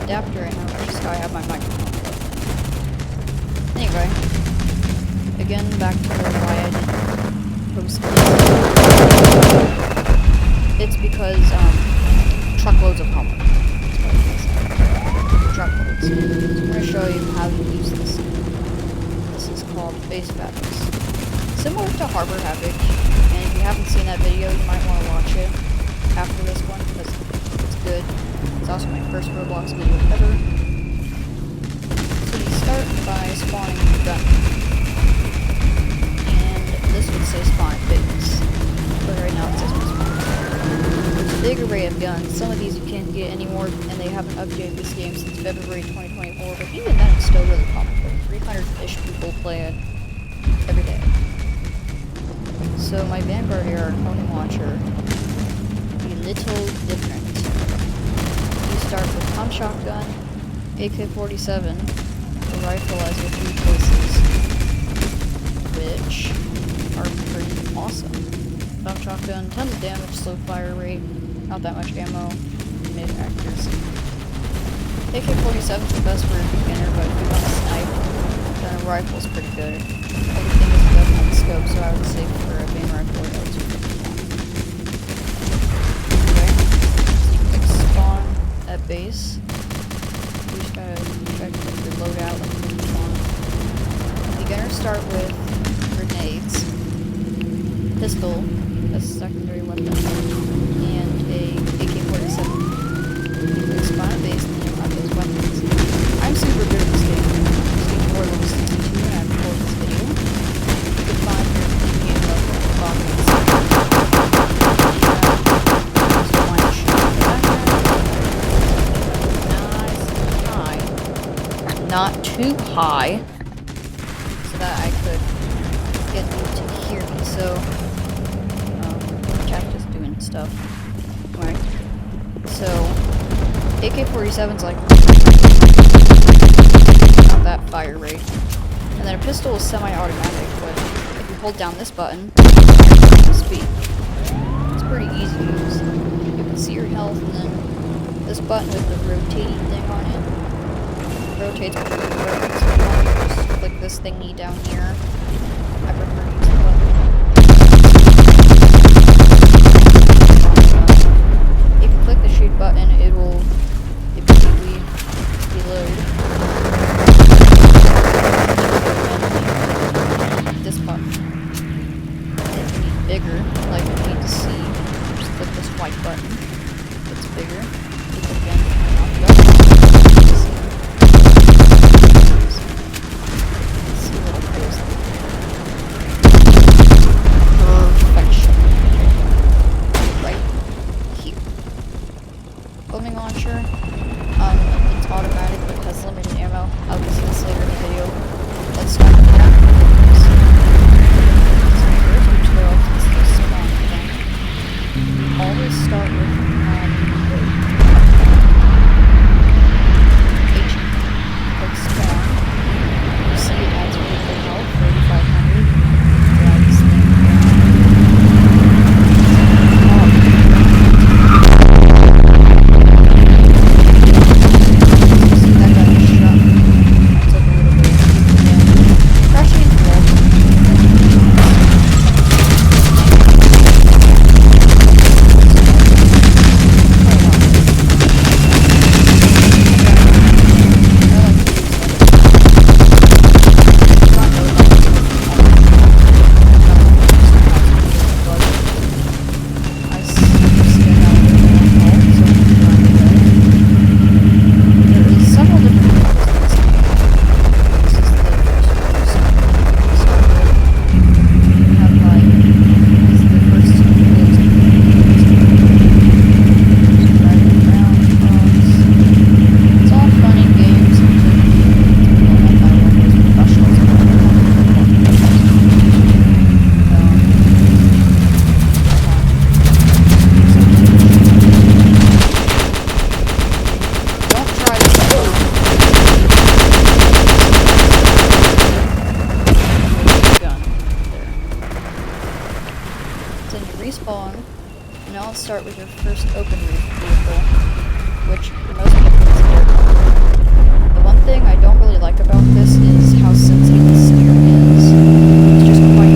adapter, and I just gotta have my microphone. Anyway, again, back to why I didn't post this. It's because, truckloads of homework. Truckloads. So I'm gonna show you how to use this. This is called Base Battles. Similar to Harbor Havoc, and if you haven't seen that video, you might want to watch it after this one, because it's good. It's also my first Roblox video ever. So you start by spawning your gun. And this would say spawn base, but right now it says spawn. There's a big array of guns. Some of these you can't get anymore, and they haven't updated this game since February 2024, but even then it's still really popular. 300-ish people play it every day. So my Vanguard AR cloning launcher be a little different. You start with pump shotgun, AK-47, a rifle as your three choices, which are pretty awesome. Pump shotgun, tons of damage, slow fire rate, not that much ammo, mid accuracy. AK-47 is the best for a beginner, but if you want to snipe, then a rifle is pretty good. Everything is good on the scope, so I would say for a main rifle, it would be okay. So you click spawn at base. You just gotta check the loadout like you want. Beginners start with grenades, pistol, that's a secondary weapon, and a AK-47. You click spawn at base, and then you have those weapons. I'm super good at this game. This game is level 62, and I recorded this video. You can find your in-game level at the bottom of the screen. So I want to shoot the background. Nice high. Not too high, so that I could get you to hear me. So, chat just doing stuff. Alright. So, AK-47's like not that fire rate. And then a pistol is semi-automatic, but if you hold down this button, speed. It's pretty easy to use. You can see your health, and then this button with the rotating thing on it rotates between the buttons. So you just click this thingy down here. I prefer using the button. If you click the shoot button, it will immediately reload. This button. If you need bigger, like you need to see, just click this white button. It's bigger. Click it again, knock it up. See what it feels like. Perfection. Right here. Cloning launcher. It's automatic but has limited ammo. I'll get to this later in the video. Let's start with that. Always start with H. Click spawn. You see it adds really good health, 3,500. Grab this thing. See that got a shot. Took a little bit of damage. Crashing into the wall. let's start with your first open roof vehicle, which for most people is a dirt bike. The one thing I don't really like about this is how sensitive the steering is. It's just quite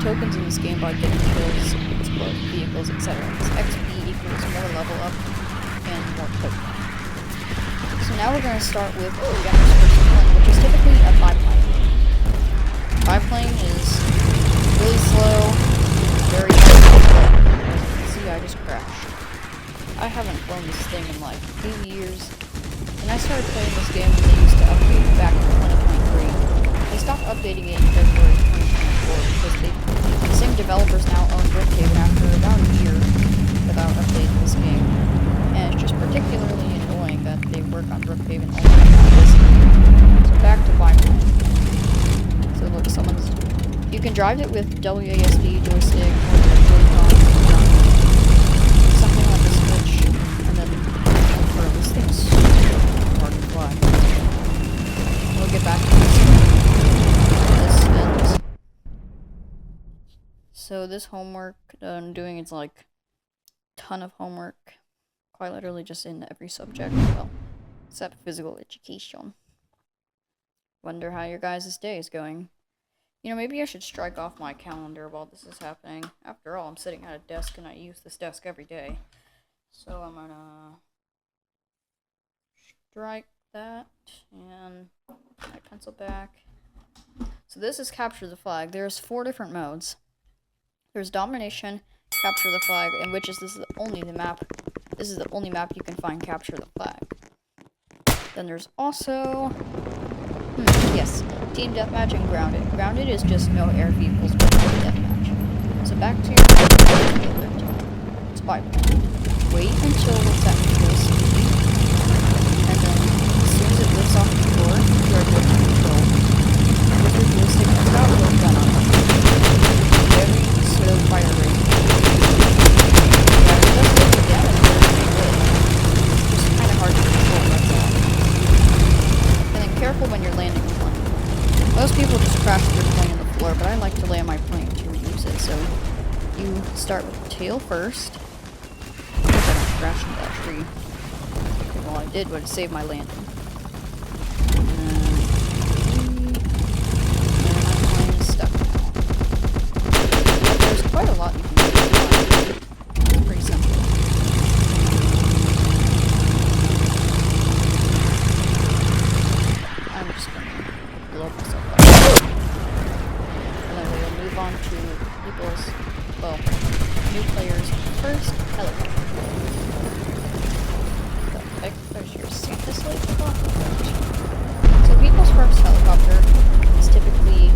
tokens in this game by getting kills, explode vehicles, etc. XP equals more level up and more tokens. So now we're going to start with beginner's first plane, which is typically a biplane. Biplane is really slow, very hard to play. As you can see, I just crashed. I haven't flown this thing in like 2 years, and I started playing this game when they used to update back in 2023. They stopped updating it in February 2024 because the same developers now own Brookhaven after about a year without updating this game. And it's just particularly annoying that they work on Brookhaven only on this game. So back to Biplane. So look, you can drive it with WASD joystick or Joy-Con, something like a Switch, and then for this thing's hard to fly. We'll get back to this. So this homework I'm doing is like a ton of homework, quite literally just in every subject, well, except physical education. Wonder how your guys' day is going. You know, maybe I should strike off my calendar while this is happening. After all, I'm sitting at a desk and I use this desk every day. So I'm gonna strike that and my pencil back. So this is capture the flag. There's 4 different modes. There's domination, capture the flag, in which this is the only map you can find capture the flag. Then there's also yes, team deathmatch and grounded. Grounded is just no air vehicles but deathmatch. So back to your favorite. It's biplane. Wait until it's at full speed, and then as soon as it lifts off the floor, you are good to control. With your joystick, it's about well done on it. Very slow fire rate. Yeah, it does look the damage pretty good. Just kind of hard to control, that's all. And then careful when you're landing the plane. Most people just crash their plane on the floor, but I like to land my plane to use it. So you start with the tail first. I hope I don't crash into that tree. Okay, well, I did, but it saved my landing. Quite a lot you can do. It's pretty simple. I'm just gonna blow myself up. And then we'll move on to people's, well, new players' first helicopter. There's your Santa slate helicopter. So people's first helicopter is typically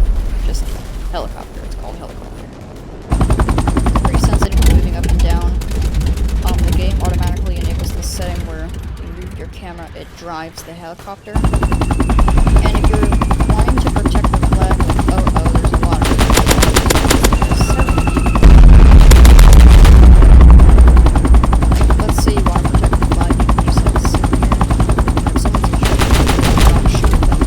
just helicopter. It's called helicopter. Moving up and down. The game automatically enables this setting where you move your camera, it drives the helicopter. And if you're wanting to protect the flag, there's a lot of let's say you want to protect the flag, you can use this. If someone's in trouble, you can shoot them.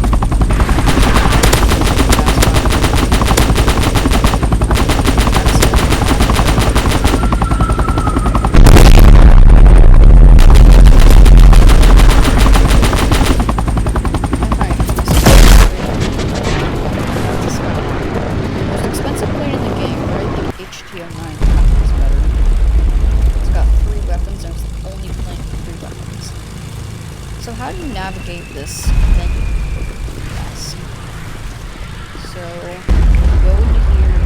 this menu fast. So, go into here.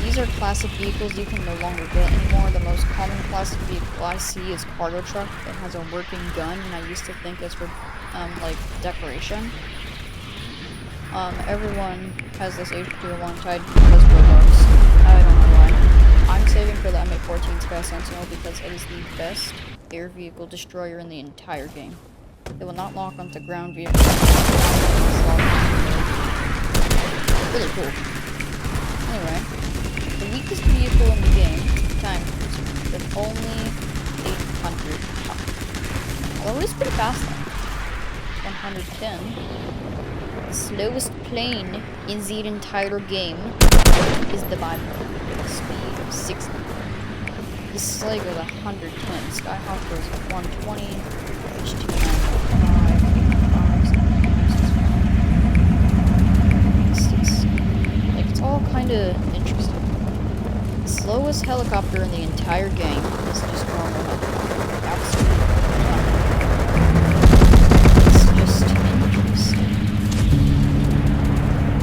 These are classic vehicles you can no longer get anymore. The most common classic vehicle I see is cargo truck that has a working gun, and I used to think it's for, like, decoration. Everyone has this HP1 tied because Roblox. I don't know why. I'm saving for the M814 Sky Sentinel because it is the best air vehicle destroyer in the entire game. It will not lock onto ground vehicles. Really cool. Anyway, the weakest vehicle in the game is time cruiser, with only 800 power. Although it's pretty fast though. 110. The slowest plane in the entire game is the Bible, with a speed of 60. The Slug is 110, Skyhawker is 120, H2 9.5, like, it's all kinda interesting. The slowest helicopter in the entire game is just normal helicopter. Absolutely nothing. It's just interesting.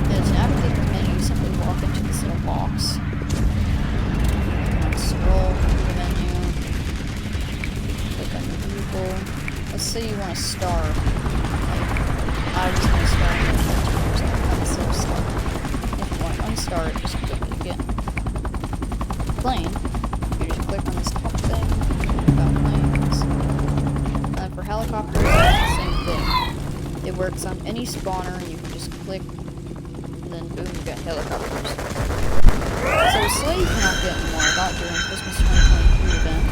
To navigate the menu, simply walk into this little box. Scroll through the menu. Click on your vehicle. Let's say you want to star. Like, I just want to star in the I'm so slow. If you want to unstar it, just click it again. Plane. You just click on this top thing about planes. And for helicopters, it's the same thing. It works on any spawner, and you can just click. Then boom, you got helicopters. So Slay you cannot get anymore. I got during Christmas 2023 event.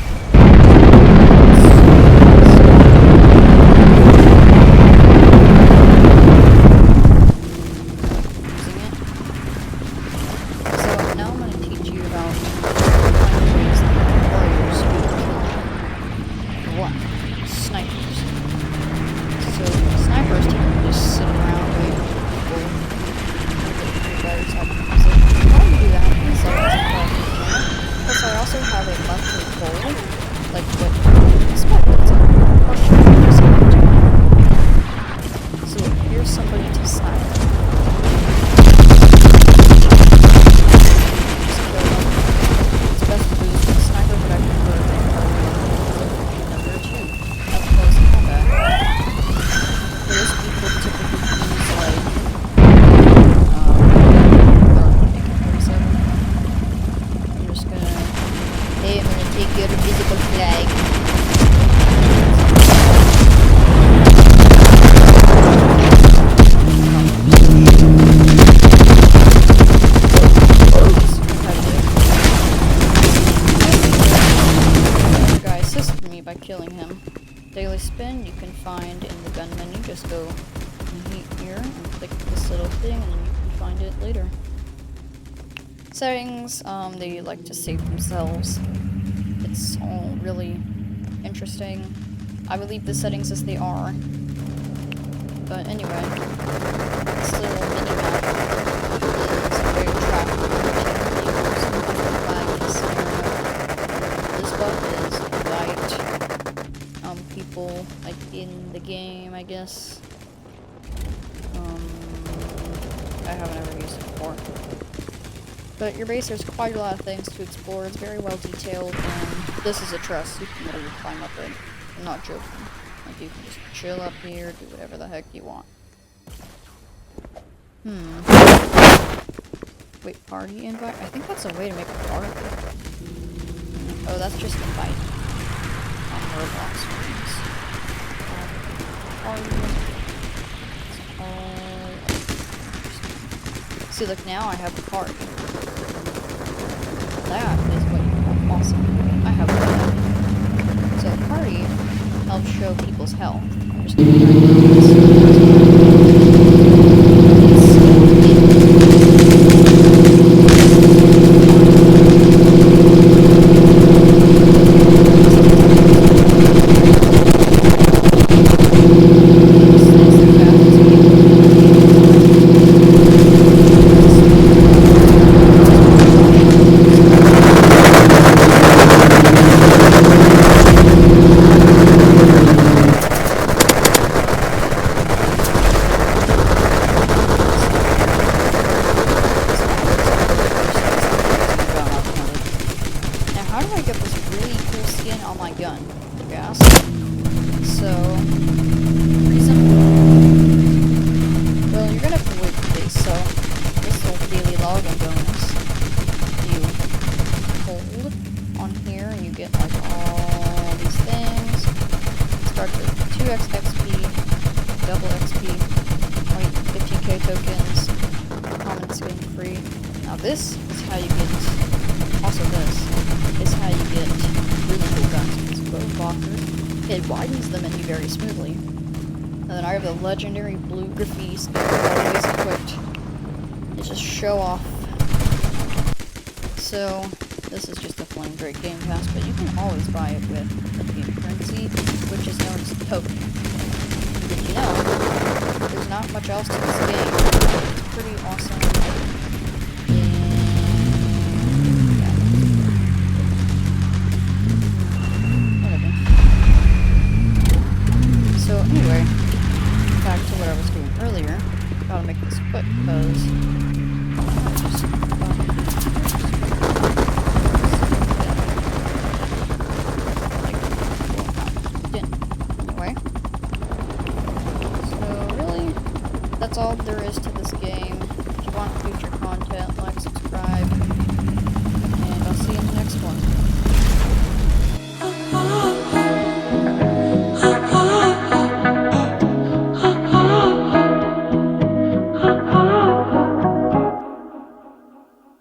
Using it. So now I'm going to teach you about ways that warriors kill. One, snipers. So snipers typically just sit around waiting for people. Plus I also have a monthly goal, like what you expect. So here's somebody to snipe. It's best to use the sniper, but I prefer number 2, up close combat. For this, people typically use like your visible flag. The guy assisted me by killing him. Daily spin you can find in the gun menu. Just go here and click this little thing, and then you can find it later. Settings, they like to save themselves. It's all really interesting. I will leave the settings as they are. But anyway, this little mini-map is very attractive. This button is invite people like in the game, I guess. I haven't ever used it before. But your base, there's quite a lot of things to explore. It's very well detailed, and this is a truss. You can literally climb up it. I'm not joking. Like, you can just chill up here, do whatever the heck you want. Wait, party invite? I think that's a way to make a party. Oh, that's just invite. On Roblox things. See, look, now I have a party. That is what you call awesome. I have one. So, party helps show people's health. I'm just going to try to do this. tokens, common skin free. Now this is how you get, also this is how you get really cool guns, because both lockers, it widens the menu very smoothly. And then I have the legendary blue graffiti skin, always equipped to just show off. So this is just a Flame Drake game pass, but you can always buy it with in-game currency, which is known as token. Did you know there's not much else to this game? It's pretty awesome. And yeah. Whatever. So anyway, back to what I was doing earlier. Gotta make this quick because that's all there is to this game. If you want future content, like, subscribe.